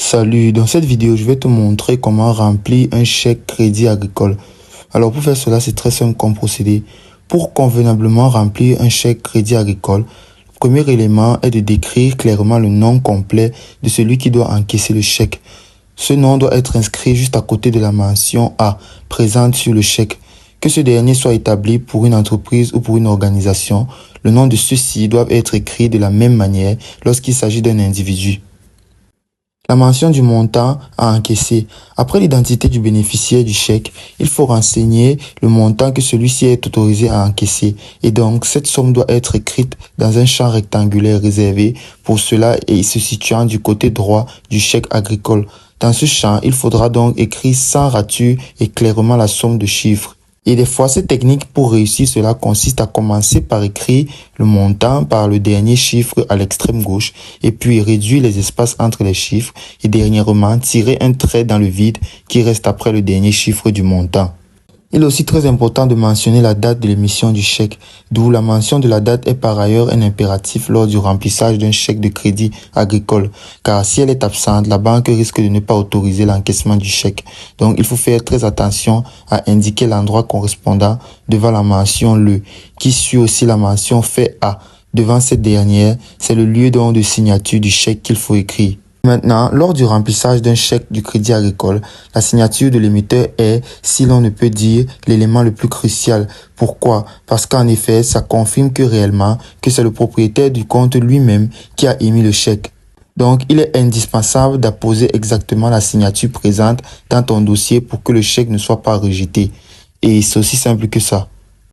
Salut, dans cette vidéo, je vais te montrer comment remplir un chèque crédit agricole. Alors pour faire cela, c'est très simple comme procédé. Pour convenablement remplir un chèque crédit agricole, le premier élément est de décrire clairement le nom complet de celui qui doit encaisser le chèque. Ce nom doit être inscrit juste à côté de la mention A présente sur le chèque. Que ce dernier soit établi pour une entreprise ou pour une organisation, le nom de ceux-ci doivent être écrits de la même manière lorsqu'il s'agit d'un individu. La mention du montant à encaisser. Après l'identité du bénéficiaire du chèque, il faut renseigner le montant que celui-ci est autorisé à encaisser. Et donc, cette somme doit être écrite dans un champ rectangulaire réservé pour cela et se situant du côté droit du chèque agricole. Dans ce champ, il faudra donc écrire sans rature et clairement la somme de chiffres. Et des fois, cette technique pour réussir cela consiste à commencer par écrire le montant par le dernier chiffre à l'extrême gauche et puis réduire les espaces entre les chiffres et dernièrement tirer un trait dans le vide qui reste après le dernier chiffre du montant. Il est aussi très important de mentionner la date de l'émission du chèque, d'où la mention de la date est par ailleurs un impératif lors du remplissage d'un chèque de crédit agricole, car si elle est absente, la banque risque de ne pas autoriser l'encaissement du chèque. Donc il faut faire très attention à indiquer l'endroit correspondant devant la mention le, qui suit aussi la mention fait à. Devant cette dernière, c'est le lieu donc de signature du chèque qu'il faut écrire. Maintenant, lors du remplissage d'un chèque du crédit agricole, la signature de l'émetteur est, si l'on ne peut dire, l'élément le plus crucial. Pourquoi? Parce qu'en effet, ça confirme que réellement, que c'est le propriétaire du compte lui-même qui a émis le chèque. Donc, il est indispensable d'apposer exactement la signature présente dans ton dossier pour que le chèque ne soit pas rejeté. Et c'est aussi simple que ça.